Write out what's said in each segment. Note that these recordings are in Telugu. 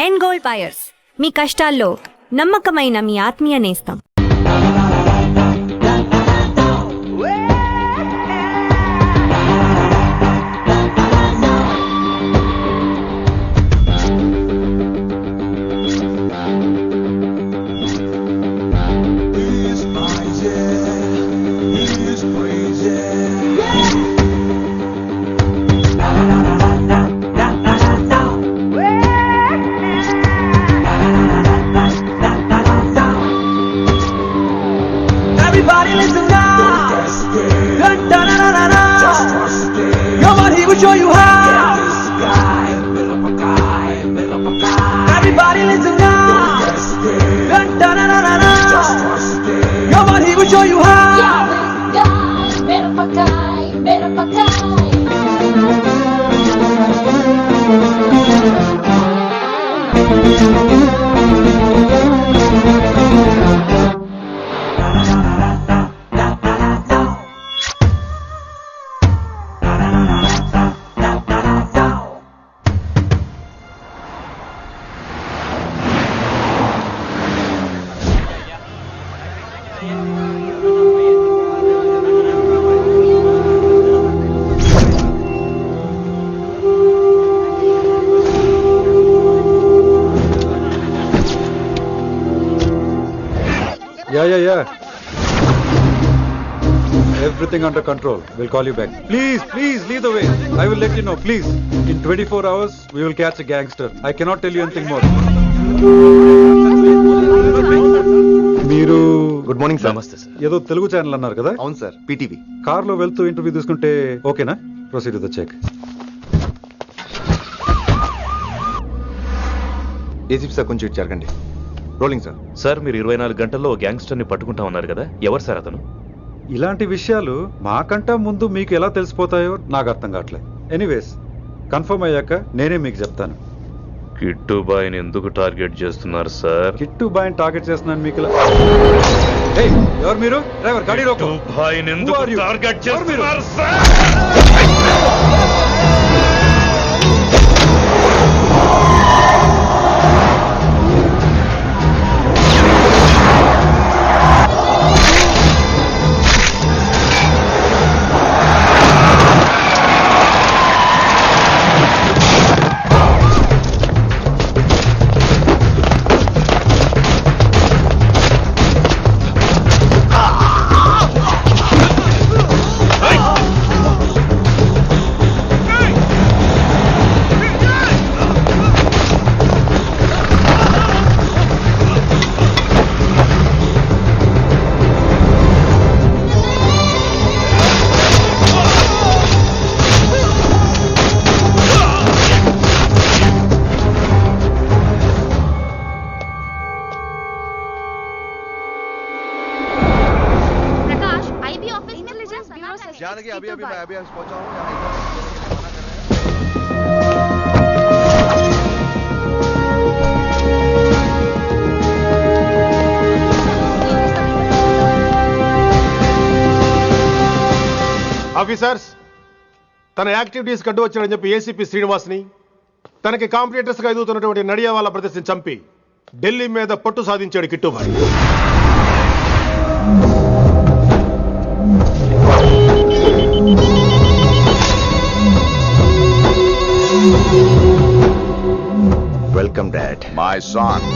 ఎండ్ గోల్డ్ బయర్స్, మీ కష్టాల్లో నమ్మకమైన మీ ఆత్మీయ నేస్తం. Everybody listen now. Come on, he will show you how. Everybody listen now. Come on, he will show you how. Yeah. Everything under control. We'll call you back. Please, lead the way. I will let you know, please. In 24 hours, we will catch a gangster. I cannot tell you anything more. మీరు గుడ్ మార్నింగ్ సార్. నమస్తే సార్. ఏదో తెలుగు ఛానల్ అన్నారు కదా? అవును సార్, పీటీవీ. కార్ లో వెళ్తూ ఇంటర్వ్యూ తీసుకుంటే ఓకేనా? Proceed with the check. ACP sir కొంచెం ఇటు జరగండి. Rolling sir. సార్, మీరు 24 గంటల్లో గ్యాంగ్స్టర్ ని పట్టుకుంటా ఉన్నారు కదా, ఎవరు సార్ అతను? ఇలాంటి విషయాలు మాకంటా ముందు మీకు ఎలా తెలిసిపోతాయో నాకు అర్థం కావట్లేదు. ఎనీవేస్, కన్ఫర్మ్ అయ్యాక నేనే మీకు చెప్తాను. కిట్టు బాయ్ని ఎందుకు టార్గెట్ చేస్తున్నారు సార్? కిట్టు బాయ్ని టార్గెట్ చేస్తున్నాను మీకు. ఎవరు మీరు? డ్రైవర్, గాడి రోకో. కిట్టు బాయ్ని ఎందుకు టార్గెట్ చేస్తున్నారు సార్? जानकी अभी मैं पहुंचा हूं. ఆఫీసర్స్, తన యాక్టివిటీస్ కడ్డు వచ్చాడని చెప్పి ఏసీపీ శ్రీనివాస్ని, తనకి కాంపిటేటర్స్ గా ఎదుగుతున్నటువంటి నడియా వాళ్ళ ప్రదర్శన చంపి ఢిల్లీ మీద పట్టు సాధించాడు Kittubhai. Welcome dad. My son,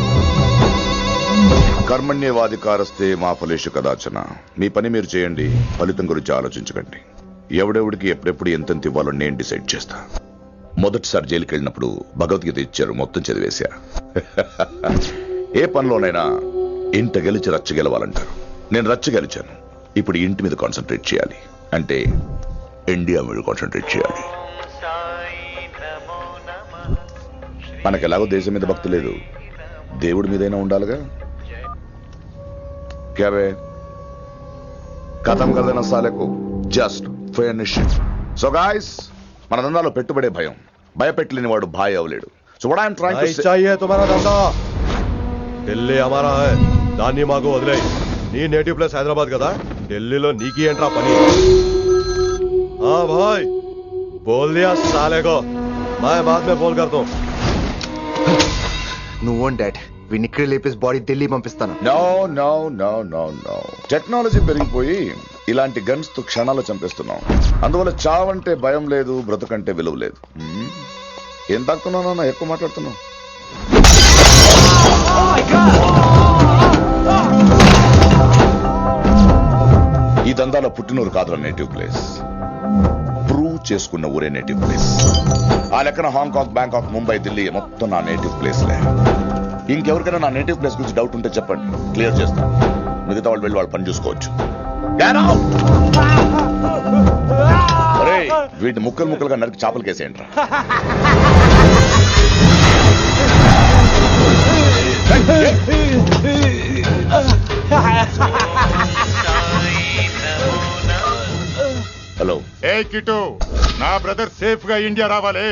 కర్మణ్యవాధికారస్తే మా ఫలేషు కదాచన. మీ పని మీరు చేయండి, ఫలితం గురించి ఆలోచించకండి. ఎవడెవడికి ఎప్పుడెప్పుడు ఎంతెంత ఇవ్వాలో నేను డిసైడ్ చేస్తా. మొదటిసారి జైలుకి వెళ్ళినప్పుడు భగవద్గీత ఇచ్చారు, మొత్తం చదివేశా. ఏ పనిలోనైనా ఇంట గెలిచి రచ్చ గెలవాలంటారు. నేను రచ్చ గెలిచాను. ఇప్పుడు ఇంటి మీద కాన్సన్ట్రేట్ చేయాలి, అంటే ఇండియా మీద కాన్సన్ట్రేట్ చేయాలి. మనకెలాగో దేశం మీద భక్తి లేదు, దేవుడి మీదైనా ఉండాలిగా. క్యావే కథం కదన సాలకు జస్ట్ ఫినిష్. సో గాయ్స్, మన దందాలో పెట్టుబడే భయం. భయపెట్టలేని వాడు భాయ్ అవలేడు. So what I'm trying to say, चाहिए तुम्हारा धंधा, ఢిల్లీ हमारा है. దాన్ని మాకు వదిలేయ్. నీ నేటివ్ ప్లేస్ హైదరాబాద్ కదా, ఢిల్లీలో నీకి ఏంట్రా పని? हाँ भाई, बोल दिया साले को, मैं बाद में फोन करता हूँ. నువ్వు డాడ్ వీడిని ఇక్కడ లేపేసి బాడీ ఢిల్లీ పంపిస్తాను. No no no no no technology పెరిగిపోయి ఇలాంటి గన్స్ తో క్షణాలు చంపేస్తున్నాం. అందువల్ల చావంటే భయం లేదు, బ్రతుకంటే విలువ లేదు. ఏం తాకుతున్నావు? ఎక్కువ మాట్లాడుతున్నావు. ఈ దందాల పుట్టినూరు కాదురా నేటివ్ ప్లేస్, ప్రూవ్ చేసుకున్న ఊరే నేటివ్ ప్లేస్. ఆ లెక్కన హాంకాంగ్, బ్యాంకాక్, ముంబై, ఢిల్లీ మొత్తం నా నేటివ్ ప్లేస్లే. ఇంకెవరికైనా నా నేటివ్ ప్లేస్ గురించి డౌట్ ఉంటే చెప్పండి, క్లియర్ చేస్తాను. మిగతా వాళ్ళు వెళ్ళి వాళ్ళ పని చూసుకోవచ్చు. వీటిని ముక్కలు ముక్కలుగా నరికి చేపలు కేసేయండి రా. హలో, ఏ కిటు, నా బ్రదర్ సేఫ్ గా ఇండియా రావాలి,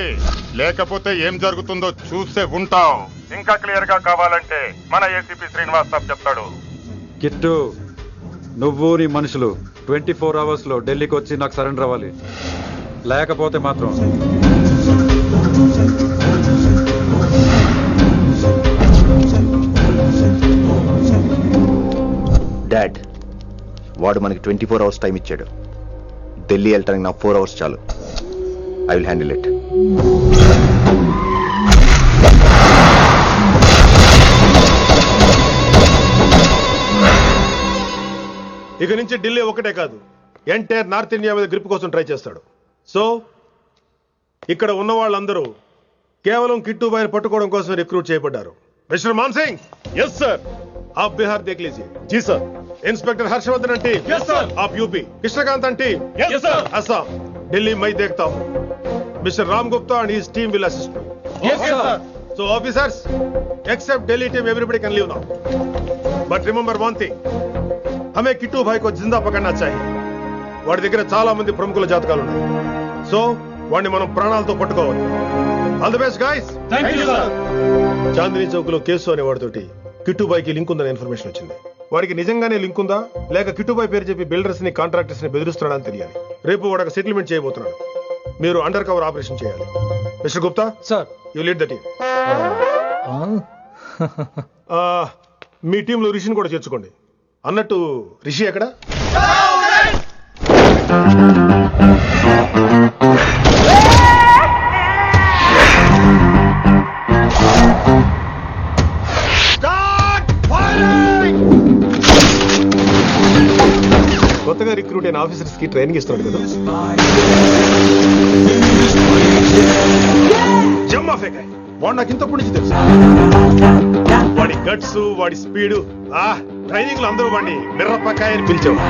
లేకపోతే ఏం జరుగుతుందో చూసే ఉంటాం. ఇంకా క్లియర్ గా కావాలంటే మన ఏసీపీ శ్రీనివాస్ సాబ్ చెప్తాడు. కిట్టు, నువ్వు నీ మనుషులు 24 hours లో ఢిల్లీకి వచ్చి నాకు సరెండర్ అవ్వాలి. లేకపోతే మాత్రం డాడ్ వాడు మనకి 24 hours టైం ఇచ్చాడు. ఢిల్లీ వెళ్ళటానికి నాకు 4 hours చాలు. I will handle it. ఇక నుంచి ఢిల్లీ ఒకటే కాదు, ఎంటైర్ నార్త్ ఇండియా మీద గ్రిప్ కోసం ట్రై చేస్తాడు. సో ఇక్కడ ఉన్న వాళ్ళందరూ కేవలం కిట్టుబాయిని పట్టుకోవడం కోసం రిక్రూట్ చేయబడ్డారు. Mister Man Singh, yes sir, आप बिहार देख लीजिए. जी सर. इंस्पेक्टर हर्षवर्धन आंटी, यस सर. आप यूपी. कृष्णकांत आंटी, यस सर. असम. दिल्ली मैं देखता हूँ. Mister Ram Gupta and his team will assist me. Yes sir. So officers, except Delhi team, everybody can leave now. But remember one thing, हमें किट्टू भाई को जिंदा पकड़ना चाहिए. వాడి దగ్గర చాలా మంది ప్రముఖుల జాతకాలు ఉన్నాయి. సో వాడిని మనం ప్రాణాలతో పట్టుకోవాలి. All the best guys. Thank you sir. Chandni Chowk లో కేసు అనే వాడితోటి కిట్టుబాయికి లింక్ ఉందని ఇన్ఫర్మేషన్ వచ్చింది. వాడికి నిజంగానే లింక్ ఉందా లేక కిట్టుబాయి పేరు చెప్పి బిల్డర్స్ ని కాంట్రాక్టర్స్ ని బెదిరిస్తున్నాడని తెలియాలి. రేపు వాడు సెటిల్మెంట్ చేయబోతున్నాడు. మీరు అండర్ కవర్ ఆపరేషన్ చేయాలి. Mister Gupta sir, you lead the team. మీ టీంలో రిషిని కూడా చేర్చుకోండి. అన్నట్టు రిషి ఎక్కడ? కొత్తగా రిక్రూట్ అయిన ఆఫీసర్స్ కి ట్రైనింగ్ ఇస్తున్నాడు కదా. జమ్మా ఫేకాయ్ వాడు నాకు ఇంతప్పటి నుంచి తెలుసు. వాడి గట్స్, వాడి స్పీడు, ట్రైనింగ్ లో అందరూ వాడిని మిర్రపకాయ అని పిలిచేవాడు.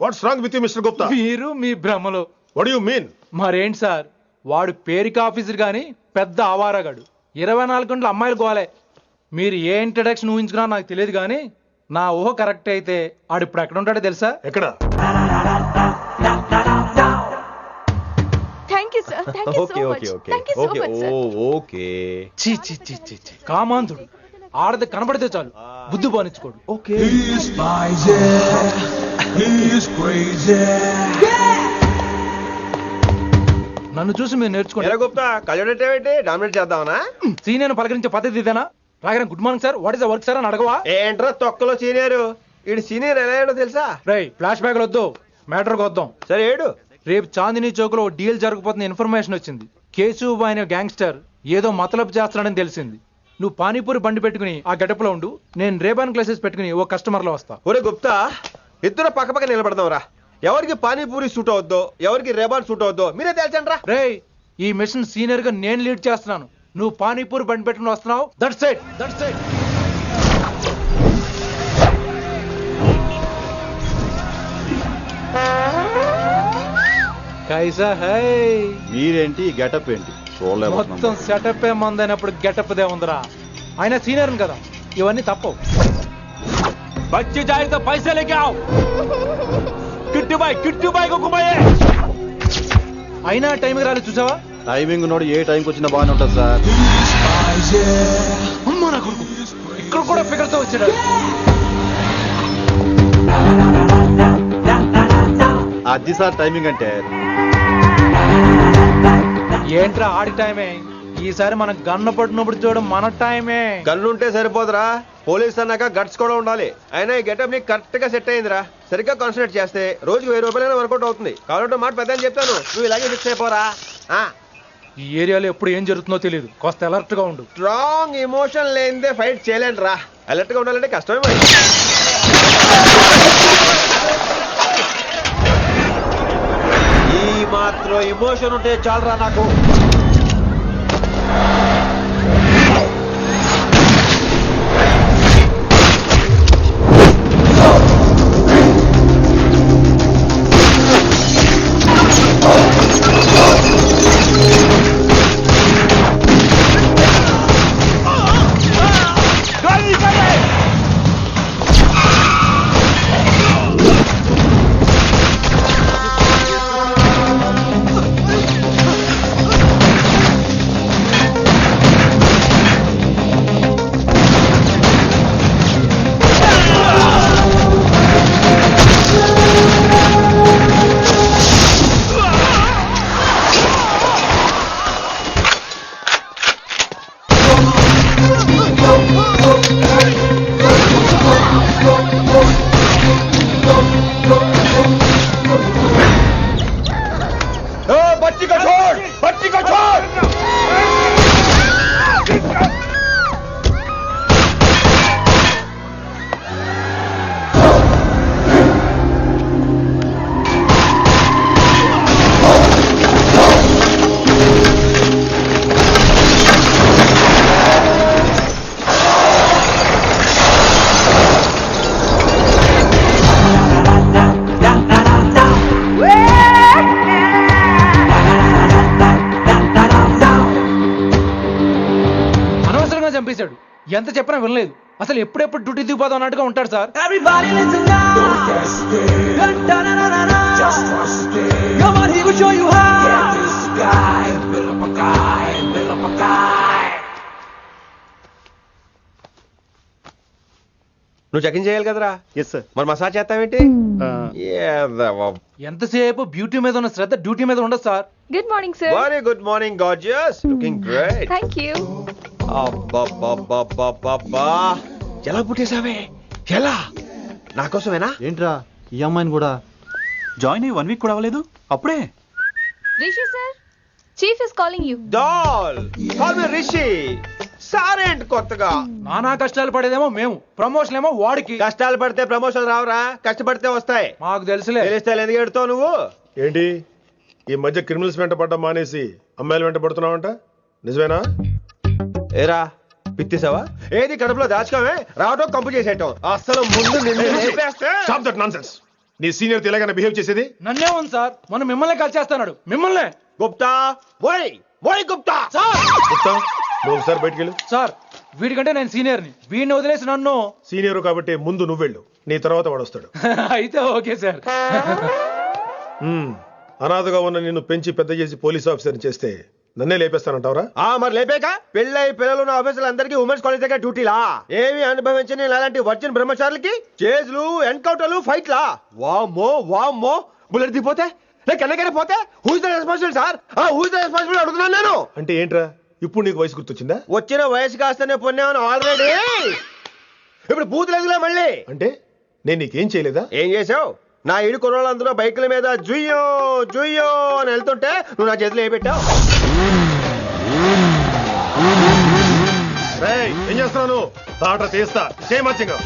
What's wrong with you mister Gupta? మీరు మీ భ్రమలో. What you mean? మరేంటి సార్, వాడు పేరుకి ఆఫీసర్ గాని పెద్ద ఆవారగాడు. 24 గంటలు అమ్మాయిలు గోలే. మీరు ఏ ఇంట్రడక్షన్ ఊహించుకున్నా నాకు తెలియదు కానీ నా ఊహ కరెక్ట్ అయితే ఆడు ఇప్పుడు ఎక్కడ ఉంటాడో తెలుసా? ఎక్కడ? కామాంధుడు. ఆడది కనబడితే చాలు బుద్ధి బానించుకోడు. నన్ను చూసి మీరు నేర్చుకోండి. సీనియర్ పలకరించే పద్ధతి ఇదేనా? రాగానే good morning sir, what is the work sir అని అడగవా? ఏంట్రా తొక్కలో సీనియర్? ఈడు సీనియర్ ఎలా ఏడో తెలుసా? రై ఫ్లాష్ బ్యాక్ వద్దు, మ్యాటర్కి వద్దాం. సరే ఏడు. రేపు చాందినీ చౌక్ లో డీల్ జరగబోతున్న ఇన్ఫర్మేషన్ వచ్చింది. కేశూబాయ్ అనే గ్యాంగ్స్టర్ ఏదో మతలబు చేస్తున్నాడని తెలిసింది. నువ్వు పానీపూరి బండి పెట్టుకుని ఆ గడప లో ఉండు, నేను రేబాన్ గ్లాసెస్ పెట్టుకుని ఓ కస్టమర్ లో వస్తా. ఒరే గుప్తా, ఇద్దరు పక్క పక్క నిలబడదాం రా. ఎవరికి పానీపూరి సూట్ అవుద్దో, ఎవరికి రేబాన్ సూట్ అవుద్దో మీరే తేల్చండి రా. రే, ఈ మిషన్ సీనియర్ గా నేను లీడ్ చేస్తున్నాను. నువ్వు పానీపూరి బండి పెట్టుకుని వస్తున్నావు. That's it, that's it. కైసా హై? మీరేంటి గెటప్ ఏంటి? మొత్తం సెటప్ ఏమందైనప్పుడు గెటప్ దే ఉందిరా. ఆయన సీనియర్ కదా, ఇవన్నీ తప్పవు. బచ్చి జాయితో పైసా లేకే ఆవ్. కిట్టుబాయ్ కుమాయే. అయినా టైంకి రాలేదు చూసావా? టైమింగ్ నోడు ఏ టైంకి వచ్చినా బాగానే ఉంటుంది సార్. అమ్మా నా కొడుకు ఇక్కడ కూడా ఫిగర్ తో వచ్చాడు. అది సార్ టైమింగ్ అంటే. ఏంట్రా ఆడి టైమే, ఈసారి మనం గన్ను పట్టినప్పుడు చూడడం మన టైమే. గన్నుంటే సరిపోదురా, పోలీస్ అన్నాక గట్స్ కూడా ఉండాలి. అయినా ఈ గెటప్ నీకు కరెక్ట్ గా సెట్ అయిందిరా. సరిగ్గా కాన్సన్ట్రేట్ చేస్తే రోజుకి 1000 రూపాయలైనా వర్కౌట్ అవుతుంది. కాబట్టి మాట పెద్ద అని చెప్తాను, నువ్వు ఇలాగే ఫిక్స్ అయిపోరా. ఈ ఏరియాలో ఎప్పుడు ఏం జరుగుతుందో తెలియదు, కాస్త అలర్ట్ గా ఉండు. స్ట్రాంగ్ ఎమోషన్ లేనిదే ఫైట్ చేయలేను రా. అలర్ట్ గా ఉండాలంటే కష్టమే మరి. ఈ మాత్రం ఎమోషన్ ఉంటే చాలరా నాకు. చంపేశాడు, ఎంత చెప్పినా వినలేదు. అసలు ఎప్పుడెప్పుడు డ్యూటీ దిగిపోదాం అన్నట్టుగా ఉంటాడు సార్. నువ్వు చెకింగ్ చేయాలి కదరా. Yes sir. మరి మసాజ్ చేస్తావేంటి? ఎంతసేపు బ్యూటీ మీద ఉన్న శ్రద్ధ డ్యూటీ మీద ఉండదు sir. Good morning sir. Very good morning gorgeous, looking great. Thank you. అబ్బబ్బబ్బబ్బబ్బా, ఎలా పుట్టేశావే? ఎలా? నా కోసమేనా? ఏంట్రా ఈ అమ్మాయిని కూడా జాయిన్ అయ్యి 1 వీక్ కూడా అవ్వలేదు అప్పుడే. Rishi sir, chief is calling you. డాల్ కాల్ మీ రిషి. సారేంట్ కొత్తగా నానా కష్టాలు పడేదేమో మేము, ప్రమోషన్ ఏమో వాడికి. కష్టాలు పడితే ప్రమోషన్ రావురా, కష్టపడితే వస్తాయి. మాకు తెలుసులే. తెలిస్తే ఎందుకు ఎడుతావు నువ్వు? ఏంటి ఈ మధ్య క్రిమినల్స్ వెంట పడ్డం మానేసి అమ్మాయిలు వెంట పడుతున్నావంట, నిజమేనా? ఏరా పిత్తిసావా? ఏది కడుపులో దాచుకోవే, రావటం కంపు చేసేయటం. అసలు ముందు నిన్ను లేపేస్తే. Stop that nonsense. నీ సీనియర్ ఇలాగైనా బిహేవ్ చేసేది? నన్నే ఉంది సార్, మనం మిమ్మల్ని కాల్ చేస్తున్నాడు. మిమ్మల్నే. గుప్తా ఓయ్ ఓయ్ గుప్తా. సార్ గుప్తా, నువ్వు ఒకసారి బయటికి వెళ్ళు. సార్, వీడికంటే నేను సీనియర్ని, వీడిని వదిలేసి నన్ను. సీనియర్ కాబట్టి ముందు నువ్వు వెళ్ళు, నీ తర్వాత వాడు వస్తాడు. అయితే ఓకే సార్. అనాథగా ఉన్న నిన్ను పెంచి పెద్ద చేసి పోలీస్ ఆఫీసర్ని చేస్తే నన్నే లేపేస్తానంటావరా? మరి లేపాక పెళ్ళై పిల్లలు ఉన్న ఆఫీసులు అందరికీ ఉమెన్స్ కాలేజ్ దగ్గర డ్యూటీలా? ఏమి అనుభవించని అలాంటి వర్జిన్ బ్రహ్మచారులకి చేజ్లు, ఎన్కౌంటర్లు, ఫైట్లా? వామ్మో వామ్మో, బుల్లెట్ దిగిపోతే కన్నెకైనా పోతే who's the responsible sir? Who's the responsible అడుగుతున్నాను నేను. అంటే ఏంట్రా ఇప్పుడు నీకు వయసు గుర్తొచ్చిందా? వచ్చిన వయసు కాస్తనే పొన్నాను ఆల్రెడీ. ఇప్పుడు బూతులేదులే మళ్ళీ. అంటే నేను నీకేం చేయలేదా? ఏం చేసావు? నా ఇడు కొనాలందరూ బైకుల మీద జుయ్యో జుయ్యో అని వెళ్తుంటే నువ్వు నా చేతిలో ఏ పెట్టావు? ఏం చేస్తున్నాను? తాట తీస్తా చేయమచ్చంగా.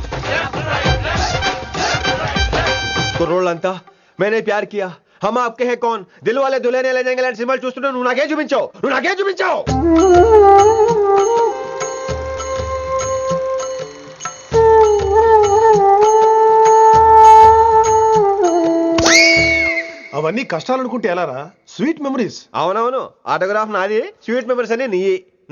కుర్రోళ్ళంతా మేనే ప్యార్ కియా, హమ్ ఆప్కే హై కౌన్, దిల్ వాలే దుల్హనియా లే జాయేంగే లాంటి సినిమాలు చూస్తుంటే నువ్వు నాకేం చూపించావు? నువ్వు నాకేం చూపించావు? అవన్నీ కష్టాలు అనుకుంటే ఎలారా? Sweet memories. అవునవును, ఆటోగ్రాఫ్ నాది, స్వీట్ మెమరీస్ అని నీ.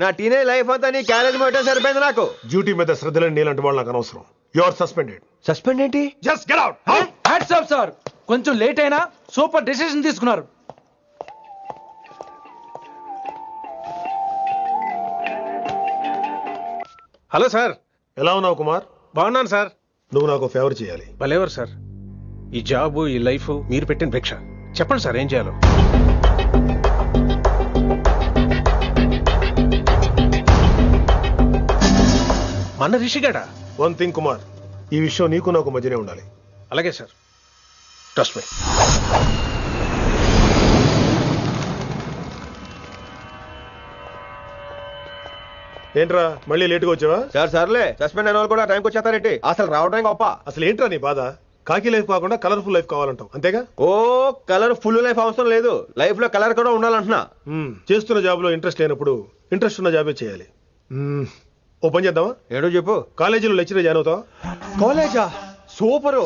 నా టీనేజ్ లైఫ్ అంతా నీ క్యారేజ్ మొట్టే సరిపోయింది నాకు. డ్యూటీ మీద శ్రద్ధలేని నీలాంటి వాళ్ళు నాకు అనవసరం. You are suspended. సస్పెండ్ ఏంటి? Just get out. Hats off sir, కొంచెం లేట్ అయినా సూపర్ డెసిషన్ తీసుకున్నారు. హలో సార్, ఎలా ఉన్నావు కుమార్? బాగున్నాను సార్. నువ్వు నాకు ఫేవర్ చేయాలి. భలేవారు సార్, ఈ జాబు ఈ లైఫ్ మీరు పెట్టిన భిక్ష. చెప్పండి సార్ ఏం చేయాలో. మన రిషిగాడా? వన్ థింగ్ కుమార్, ఈ విషయం నీకు నాకు మధ్యనే ఉండాలి. అలాగే సార్, ట్రస్ట్ మీ. ఏంట్రా మళ్ళీ లేటుగా వచ్చావా? సార్ సర్లే, సస్పెండ్ అయిన వాళ్ళు కూడా టైంకి వచ్చేస్తారేంటి? అసలు రావడం గొప్ప. అసలు ఏంట్రా నీ బాధ? కాకి లైఫ్ కాకుండా కలర్ఫుల్ లైఫ్ కావాలంటావు అంతేగా? ఓ కలర్ ఫుల్ లైఫ్ అవసరం లేదు, లైఫ్ లో కలర్ కూడా ఉండాలంటున్నా. చేస్తున్న జాబ్ లో ఇంట్రెస్ట్ లేనప్పుడు ఇంట్రెస్ట్ ఉన్న జాబే చేయాలి. ఓ పని చేద్దామా? ఏడో చెప్పు. కాలేజీలో లెక్చరర్ జాయిన్ అవుతావా? కాలేజా? సూపర్.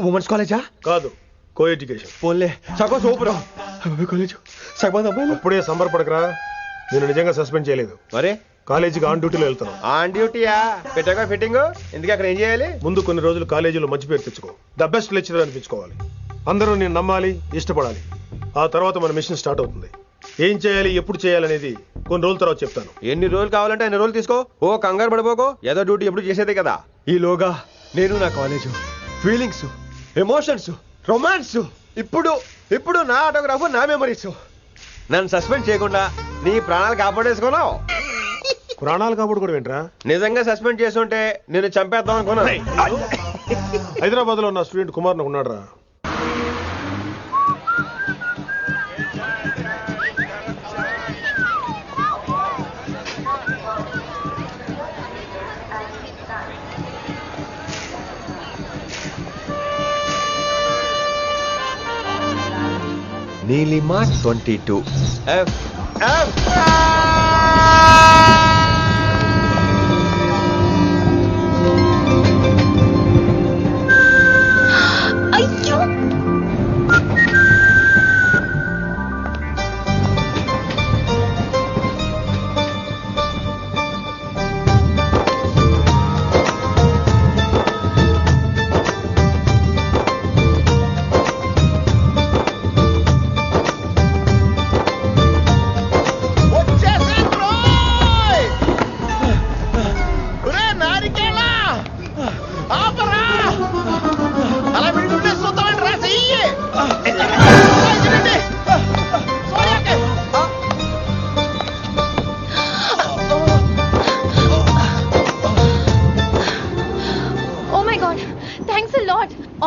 ఉమెన్స్ కాలేజా? కాదు, కో ఎడ్యుకేషన్. పోన్లే, సగం సూపర్ కాలేజ్. సగం అమ్మాయిలు. అప్పుడే సంబరపడకరా, నేను నిజంగా సస్పెండ్ చేయలేదు. మరే కాలేజీకి ఆన్ డ్యూటీలో వెళ్తాను. ఆన్ డ్యూటీయా? పెట్టగా ఫిట్టింగ్ ఎందుకు? అక్కడ ఏం చేయాలి? ముందు కొన్ని రోజులు కాలేజీలో మంచి పేరు తెచ్చుకో, ద బెస్ట్ లెక్చరర్ అనిపించుకోవాలి. అందరూ నేను నమ్మాలి, ఇష్టపడాలి. ఆ తర్వాత మన మిషన్ స్టార్ట్ అవుతుంది. ఏం చేయాలి, ఎప్పుడు చేయాలనేది కొన్ని రోజుల తర్వాత చెప్తాను. ఎన్ని రోజులు కావాలంటే అన్ని రోజులు తీసుకో. ఓ కంగారు పడిపోకో, ఏదో డ్యూటీ ఎప్పుడు చేసేదే కదా. ఈలోగా నేను నా కాలేజు ఫీలింగ్స్, ఎమోషన్స్, రొమాన్స్, ఇప్పుడు నా ఆటోగ్రాఫ్, నా మెమరీస్. నన్ను సస్పెండ్ చేయకుండా నీ ప్రాణాలు కాపాడేసుకున్నావు. ప్రాణాలు కాపాడు కూడా ఏంట్రా? నిజంగా సస్పెండ్ చేసుంటే నేను చంపేద్దాం అనుకున్నా. హైదరాబాద్ లో ఉన్న స్టూడెంట్ కుమార్ నాకు ఉన్నాడు రా. నీలిమా 22 F. అయ్యో,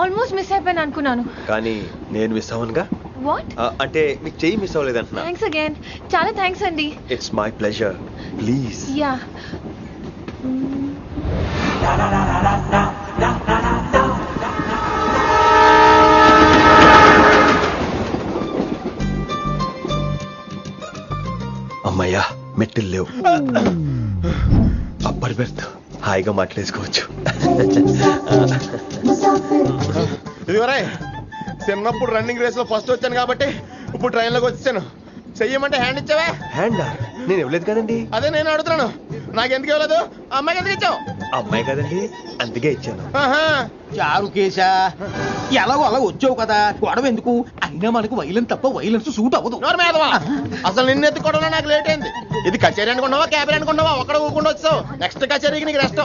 ఆల్మోస్ట్ మిస్ అయిపోయాను అనుకున్నాను. కానీ నేను మిస్ అవ్వనుగా. వాట్? అంటే మీకు చెయ్యి మిస్ అవ్వలేదంటున్నా. థ్యాంక్స్ అగైన్, చాలా థ్యాంక్స్ అండి. It's my pleasure, please. Yeah. అమ్మయ్యా, మెట్టులు లేవు. అప్పర్ బెర్త్, హాయిగా మాట్లాడేసుకోవచ్చు. ఇదివరే చిన్నప్పుడు రన్నింగ్ రేస్ లో ఫస్ట్ వచ్చాను కాబట్టి ఇప్పుడు ట్రైన్ లోకి వచ్చాను. చెయ్యమంటే హ్యాండ్ ఇచ్చావే? హ్యాండా? నేను ఇవ్వలేదు కదండి. అదే నేను అడుగుతున్నాను, నాకెందుకు ఇవ్వలేదు? అమ్మాయికి ఎందుకు ఇచ్చావు? అమ్మాయి కదండి, అందుకే ఇచ్చాను. చారు కేశా, ఎలాగో అలా వచ్చావు కదా, గొడవ ఎందుకు? అయినా మనకు వైలెన్స్ తప్ప వైలెన్స్ సూట్ అవ్వదు. అసలు నిన్ను ఎత్తుకోవడంలో నాకు లేట్ అయింది. ఇది కచేరీ అనుకున్నావా, క్యాబిన్ అనుకున్నావా? ఒక్కడ ఊకుండా వచ్చావు. నెక్స్ట్ కచేరీకి నీకు రెస్ట్.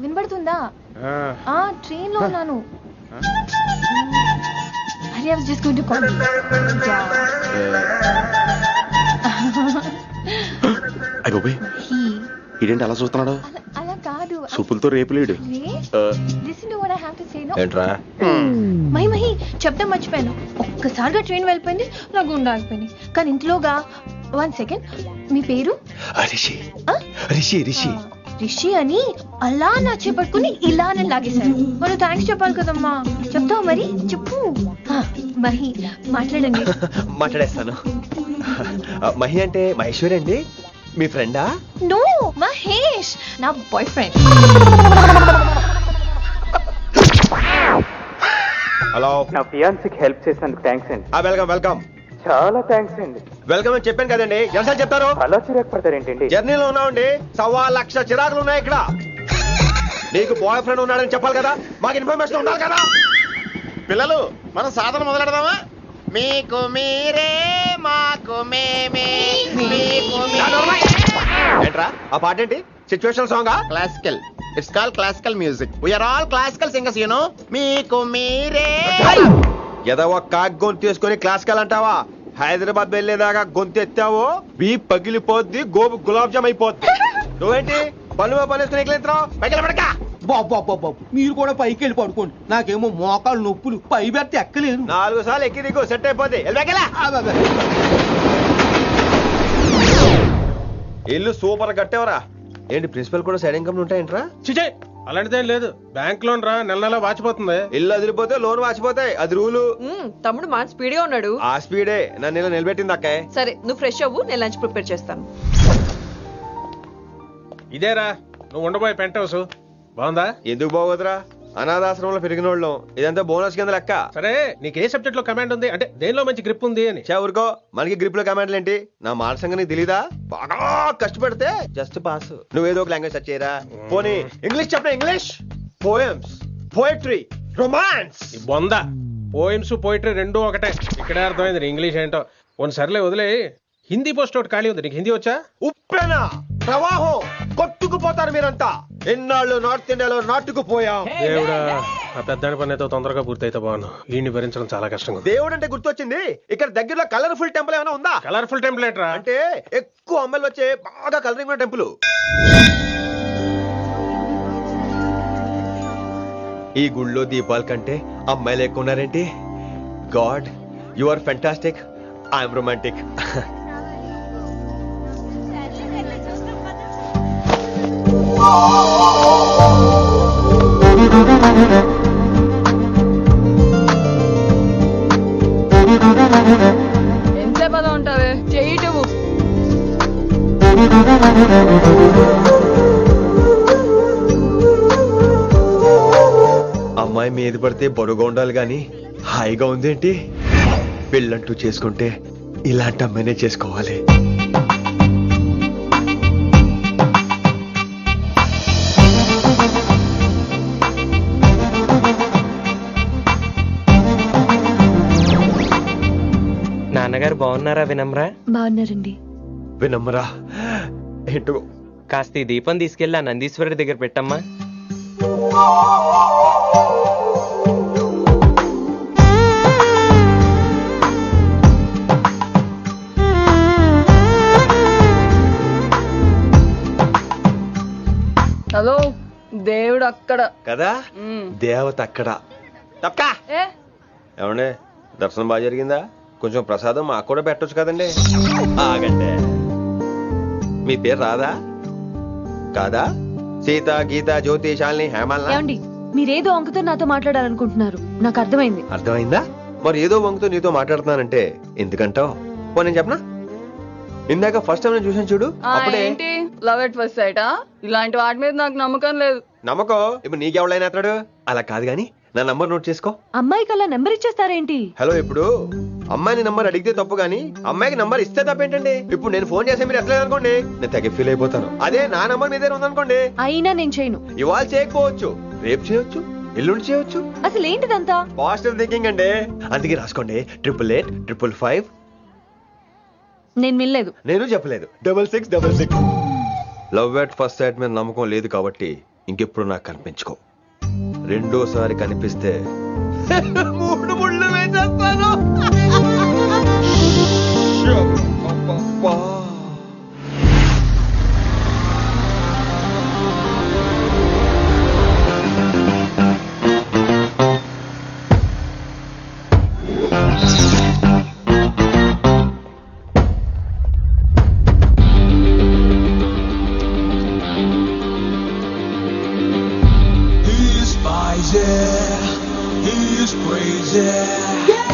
వినబడుతుందా? ట్రైన్ లో ఉన్నాను. I was just going to call you. అయ్యో, ఇదేంటి అలా చూస్తున్నాడు? అలా కాదు, సూపులతో రేపులేడు. Listen to what I have to say, no? ఏంట్రా? మహి చెప్తా మర్చిపోయాను. ఒక్కసారిగా ట్రైన్ వెళ్ళిపోయింది, నా గుండె ఆగిపోయింది. కానీ ఇంట్లోగా 1 సెకండ్, మీ పేరు? రిషి. రిషి రిషి రిషి అని అలా నా చేపట్టుకుని ఇలా నేను లాగేశాను. మనం థ్యాంక్స్ చెప్పాలి కదమ్మా. చెప్తావు మరి? చెప్పు. మహి మాట్లాడండి. మాట్లాడేస్తాను. మహి అంటే మహేశ్వరి అండి, మీ ఫ్రెండా? నో, మహేష్ నా బాయ్ ఫ్రెండ్. హలో, నా ఫియాన్సీకి హెల్ప్ చేసినందుకు థ్యాంక్స్ అండి. Welcome welcome. చాలా థ్యాంక్స్ అండి. వెల్కమ్ అని చెప్పాను కదండి, ఎంత చెప్తారు? అలా చిరాకు పడతారేంటండి? జర్నీలో ఉన్నామండి, 1,00,000 చిరాకులు ఉన్నాయి ఇక్కడ. నీకు బాయ్ ఫ్రెండ్ ఉన్నాడని చెప్పాలి కదా, మాకు ఇన్ఫర్మేషన్ ఉండాలి కదా. పిల్లలు, మనం సాధన మొదలెడదామా? మీకు మీరే, మాకు మేమే. ఏంట్రా ఆ పాట ఏంటి? సిచ్యువేషన్ సాంగా? Classical. It's call classical music. We are all classical singers, you know. మీకు మీరే. ఏదో ఒక కాకి గొంతు తీసుకొని క్లాసికల్ అంటావా? హైదరాబాద్ వెళ్ళేదాకా గొంతు ఎత్తావో వీ పగిలిపోద్ది, గోబు గులాబ్ జామ్ అయిపోద్ది. నువ్వేంటి పనులు పనేసుకుని ఎక్కలేంతరావు పైకి పడక. బాబు బాబు బాబు బాబు మీరు కూడా పైకి వెళ్ళి పడుకోండి. నాకేమో మోకాలు నొప్పులు, పై బెర్త ఎక్కలేదు. 4 సార్లు ఎక్కి దిగు సెట్ అయిపోద్ది. ఇల్లు సూపర్ కట్టేవరా. ఏంటి ప్రిన్సిపల్ కూడా సైడ్ ఇన్కమ్ ఉంటాయంట్రా? చిచే అలాంటిదేం లేదు. బ్యాంక్ లోన్ రా, నెల నెల వాచిపోతుంది. ఇల్లు అదిరిపోతే లోన్ వాచిపోతాయి, అది రూలు. తమ్ముడు మాట స్పీడ్ గా ఉన్నాడు. ఆ స్పీడే నన్ను ఇలా నిలబెట్టింది అక్కే. సరే నువ్వు ఫ్రెష్ అవ్వు, నేను లంచ్ ప్రిపేర్ చేస్తాను. ఇదేరా నువ్వు ఉండబోయే పెంట్ హౌస్. బాగుందా? ఎందుకు బాగోదురా, అనాథాశ్రమంలో పెరిగిన వాళ్ళం. ఇదంతా బోనస్ కింద లెక్క. సరే నీకు ఏ సబ్జెక్ట్ లో కమాండ్ ఉంది, అంటే దేనిలో మంచి గ్రిప్ ఉంది అని. ఊరుకో, మనకి గ్రిప్ లో కమాండ్లు ఏంటి? నా మాట సంగతి తెలీదా? బాగా కష్టపడితే జస్ట్ పాస్. నువ్వేదో ఒక లాంగ్వేజ్ సెర్చ్ చేయరా. పోనీ ఇంగ్లీష్ చెప్పిన ఇంగ్లీష్, పోయమ్స్, పోయట్రీ, రొమాన్స్. బొంద పోయిమ్స్ పోయిటరీ రెండూ ఒకటే. ఇక్కడే అర్థమైంది ఇంగ్లీష్ ఏంటో. కొన్ని సర్లే వదిలే. హిందీ పోస్ట్ ఒకటి ఖాళీ ఉంది, నీకు హిందీ వచ్చా? ఉప్పెన ప్రవాహం కొట్టుకుపోతారు మీరంతా. ఎన్నాళ్ళు నార్త్ ఇండియాలో నాటుకుపోయాం. దేవుడా, ఆ పెద్దాడి పని అయితే తొందరగా పూర్తయితే బాగున్నాను. వీడిని భరించడం చాలా కష్టంగా ఉంది. దేవుడు అంటే గుర్తొచ్చింది, ఇక్కడ దగ్గరలో కలర్ఫుల్ టెంపుల్ ఏమైనా ఉందా? కలర్ఫుల్ టెంపుల్ ఏంట్రా? అంటే ఎక్కువ అమ్మాయిలు వచ్చే బాగా కలరింగ్ ఉన్న టెంపుల్. ఈ గుళ్ళో దీపాల కంటే అమ్మాయిలు ఎక్కువ ఉన్నారేంటి? God, you are fantastic, I'm romantic. ఎంతసేపు అలా ఉంటావే, చెయ్యటము. అమ్మాయి మీద పడితే బరువుగా ఉండాలి గాని హాయిగా ఉందేంటి? పెళ్ళంటూ చేసుకుంటే ఇలాంటి అమ్మాయినే చేసుకోవాలి. నాన్నగారు బాగున్నారా వినమ్రా? బాగున్నారండి. వినమ్రా ఏంటో కాస్త ఈ దీపం తీసుకెళ్ళి ఆ నందీశ్వరుడి దగ్గర పెట్టమ్మా. హలో, దేవుడు అక్కడ కదా, దేవత అక్కడ. తప్పకా ఏ ఏమండే, దర్శనం బాగా జరిగిందా? కొంచెం ప్రసాదం మాకు కూడా పెట్టొచ్చు కదండి. ఆగండి, మీ పేరు రాదా? కాదా? సీత, గీత, జ్యోతి, శాలిని, హేమల్. ఏమండి, మీరేదో వంకతో నాతో మాట్లాడాలనుకుంటున్నారు, నాకు అర్థమైంది. అర్థమైందా? మరి ఏదో వంగుతో నీతో మాట్లాడుతున్నానంటే ఎందుకంటావు? పో నేను చెప్పనా? ఇందాక ఫస్ట్ టైం నేను చూసాను చూడు, అప్పుడే. ఏంటి లవ్ ఎట్ ఫస్ట్ సైటా? ఇలాంటి వాటి మీద నాకు నమ్మకం లేదు. నమ్మకం ఇప్పుడు నీకెవడైనా అతడు? అలా కాదు గాని నా నంబర్ నోట్ చేసుకో. అమ్మాయికి అలా నెంబర్ ఇచ్చేస్తారేంటి? హలో, ఇప్పుడు అమ్మాయిని నంబర్ అడిగితే తప్పు గానీ అమ్మాయికి నంబర్ ఇస్తే తప్పేంటండి? ఇప్పుడు నేను ఫోన్ చేస్తే మీరు ఎట్లేదు అనుకోండి, నేను తెగ ఫీల్ అయిపోతాను. అదే నా నంబర్ మీ దగ్గర ఉందనుకోండి, అయినా నేను చేయను. ఇవాళ చేయకపోవచ్చు, రేపు చేయొచ్చు, ఎల్లుండి చేయొచ్చు. అసలు ఏంటిదంతా? పాజిటివ్ థింకింగ్ అండి. అందుకే రాసుకోండి 888 555. నేను వినలేదు. నేను చెప్పలేదు 6666. లవ్ ఎట్ ఫస్ట్ సైట్ మీద నమ్మకం లేదు కాబట్టి ఇంకెప్పుడు నాకు కనిపించుకో. రెండోసారి కనిపిస్తే 3 ముళ్ళు వేసేస్తాను.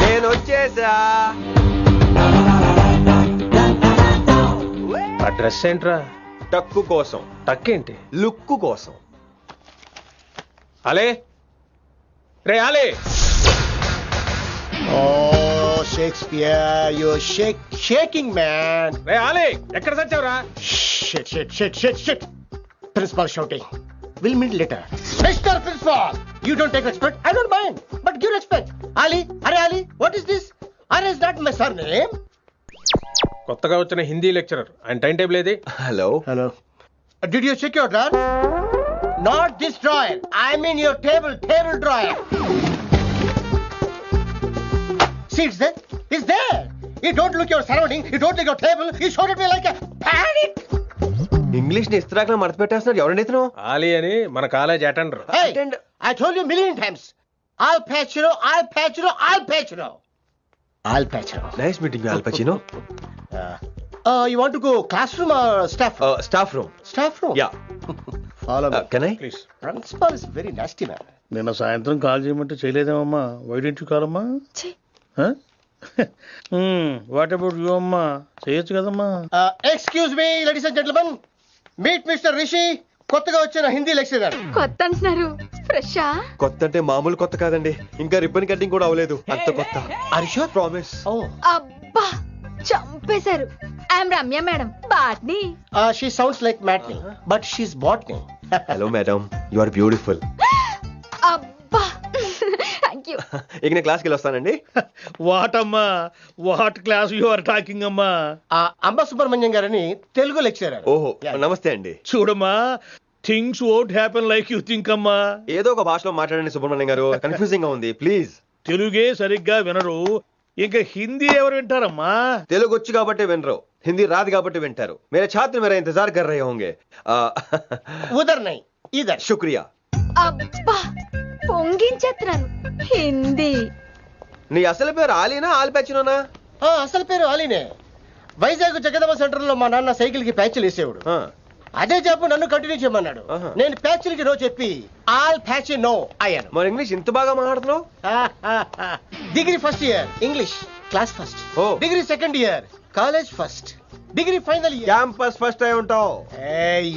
నేను వచ్చేసా. ఆ డ్రెస్ ఏంట్రా? టక్కు కోసం. టక్కేంటి? లుక్కు కోసం. అలే రే అలే. Oh, Shakespeare, you're shaking, man. రే అలే, ఎక్కడ సచ్చావురా? Shit. Principal shouting. We'll meet later. Mr. Principal, you don't take respect. I don't mind, but give respect. Ali, Ali, what is this? Is that my surname? కొత్తగా వచ్చిన హిందీ లెక్చరర్, ఆయన టైం టేబుల్ ఏది? Hello. Did you check your drawer? Not this drawer. I mean your table drawer. See, it's there. You don't look your surrounding. You don't look your table. You showed at me like a panic. English English ని ఇస్త్రాక్ మడత పెట్టేస్తున్నారు. ఎవరండి ఇతను? ఆలీ అని మన college attender. Hey, I told you a million times. Al Pacino, Al Pacino, Al Pacino. Al Pacino. Nice meeting you, all పచినో. You want to go classroom or staff room? Staff room. Staff room? Yeah. Follow me. Can I? Please. Principal is very nasty man. నిన్న సాయంత్రం కాల్ చేయమంటే చేయలేదేమమ్మా? వై డెంట్ యు కాల్ అమ్మా? వాట్ అబౌట్ యు అమ్మా? చేయొచ్చు కదమ్మా. Excuse me, ladies and gentlemen. Meet Mr. Rishi. కొత్తగా వచ్చిన హిందీ లెక్చరర్. కొత్త అంటున్నారు, ఫ్రెషా? కొత్త అంటే మామూలు కొత్త కాదండి, ఇంకా రిబ్బన్ కటింగ్ కూడా అవ్వలేదు, అంత కొత్త. Are you sure? ప్రామిస్. అబ్బా చంపేశారు. I'm Ramya madam, botany. She sounds like Matney, but she's botany. Hello madam, you are beautiful. అబ్బా థ్యాంక్ యూ. ఇక నేను క్లాస్కి వెళ్ళొస్తానండి. వాట్ అమ్మా, what class you are talking అమ్మా? అంబ సుబ్రహ్మణ్యం గారని తెలుగు లెక్చరర్. ఓహో, నమస్తే అండి. చూడమ్మా, things won't happen like you think అమ్మా. ఏదో ఒక భాషలో మాట్లాడండి సుబ్రహ్మణ్యం గారు, కన్ఫ్యూజింగ్ గా ఉంది, ప్లీజ్. తెలుగే సరిగ్గా వినరు, ఇంకా హిందీ ఎవరు వింటారమ్మా? తెలుగు వచ్చు కాబట్టి వినరు, హిందీ రాదు కాబట్టి వింటారు. మేరే ఛాత్ర మేరా ఇంతజార్ కర్ రహే హోంగే. ఉదర్ నహీ ఇదర్. శుక్రియా. అబ్బా పొంగించేస్తున్నాను. హిందీ. నీ అసలు పేరు ఆలీనా, ఆల్ పచినోనా? అసలు పేరు ఆలీనే. వైజాగ్ జగదమ్మ సెంటర్ లో మా నాన్న సైకిల్ కి ప్యాచ్లు వేసేవాడు. అదే జాబ్ నన్ను కంటిన్యూ చేయమన్నాడు. నేను ప్యాచ్లకి నో చెప్పి ఆల్ ప్యాచ్ నో అయ్యాను. మరి ఇంగ్లీష్ ఇంత బాగా మాట్లాడుతున్నావు? Degree first year English class first. Degree second year college first. Degree final year campus first అయి ఉంటావు.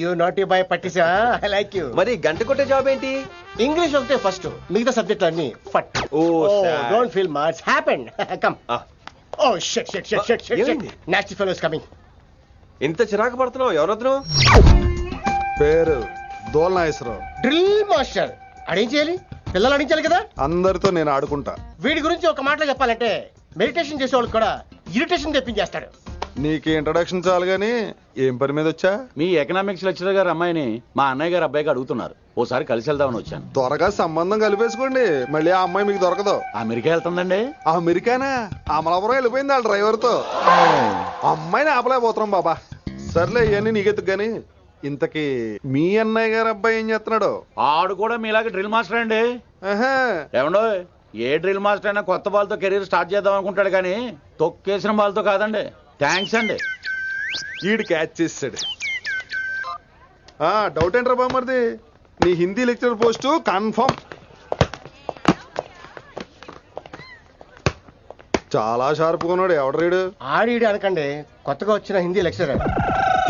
యూ నాటీ బాయ్ పట్టిసా. I like you. మరి గంట కొట్టే జాబ్ ఏంటి? ఇంగ్లీష్ ఒకటే ఫస్ట్, మిగతా సబ్జెక్టులు అన్ని ఫట్. Don't feel much happened. Come. Oh shit shit shit shit shit. Nasty fellow is coming. ఇంత చిరాకు పడుతున్నావు, ఎవరొద్దు? పేరు దోల్నాగేశ్వరరావు. Drill master. అడేం చేయాలి? పిల్లలు అడించాలి కదా. అందరితో నేను ఆడుకుంటా. వీడి గురించి ఒక మాటలో చెప్పాలంటే మెడిటేషన్ చేసే వాళ్ళకి కూడా ఇరిటేషన్ తెప్పించేస్తాడు. నీకు ఇంట్రడక్షన్ చాలు గానీ ఏం పని మీద వచ్చా? మీ ఎకనామిక్స్ లెక్చరర్ గారు అమ్మాయిని మా అన్నయ్య గారు అబ్బాయికి అడుగుతున్నారు, ఓసారి కలిసి వెళ్దామని వచ్చాను. త్వరగా సంబంధం కలిపేసుకోండి, మళ్ళీ ఆ అమ్మాయి మీకు దొరకదు. అమెరికా వెళ్తుందండి. అమెరికానా? అమలాపురం వెళ్ళిపోయింది వాళ్ళ డ్రైవర్ తో. అమ్మాయిని ఆపలేకపోతున్నాం బాబా. సర్లే ఇవన్నీ నీకెత్తుకు గాని, ఇంతకీ మీ అన్నయ్య గారు అబ్బాయి ఏం చేస్తున్నాడు? ఆడు కూడా మీలాగా డ్రిల్ మాస్టర్ అండి. ఏమండో, ఏ డ్రిల్ మాస్టర్ అయినా కొత్త బాల్తో కెరీర్ స్టార్ట్ చేద్దాం అనుకుంటాడు కానీ తొక్కేసిన బాల్తో కాదండి. థ్యాంక్స్ అండి. ఈడు క్యాచ్ చేసాడు. డౌట్ ఏంట్రా బామ్మర్ది, నీ హిందీ లెక్చరర్ పోస్టు కన్ఫర్మ్. చాలా షార్ప్ ఉన్నాడు. ఎవడ్రీడు? ఆడీడు అనకండి, కొత్తగా వచ్చిన హిందీ లెక్చరర్.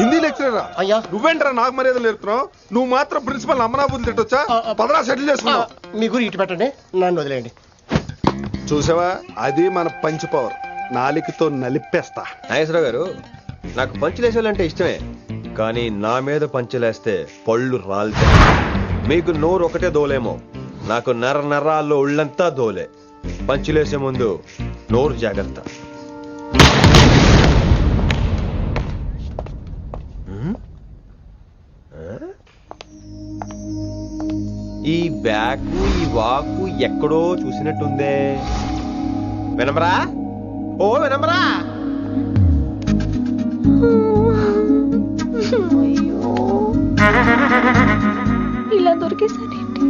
హిందీ లెక్చరరా? అయ్యా నువ్వేంట్రా నాకు మర్యాదలు నేర్పుతున్నావు? నువ్వు మాత్రం ప్రిన్సిపల్ అమ్మనాబుద్ధి తిట్టొచ్చా? పదరా సెటిల్ చేసుకున్నావు. మీ గురి ఇటు పెట్టండి, నన్ను వదిలేయండి. చూసావా, అది మన పంచ్ పవర్. నాలికతో నలిపేస్తా. నాగేశ్వరరావు గారు, నాకు పంచులేసేయాలంటే ఇష్టమే, కానీ నా మీద పంచులేస్తే పళ్ళు రాలితే. మీకు నోరు ఒకటే దోలేమో, నాకు నర నరాల్లో ఉళ్ళంతా దోలే. పంచులేసే ముందు నోరు జాగ్రత్త. ఈ బ్యాకు ఈ వాకు ఎక్కడో చూసినట్టుందే. వినమరా? ఓ వినమరా? ఇలా దొరికేసాడేంటి?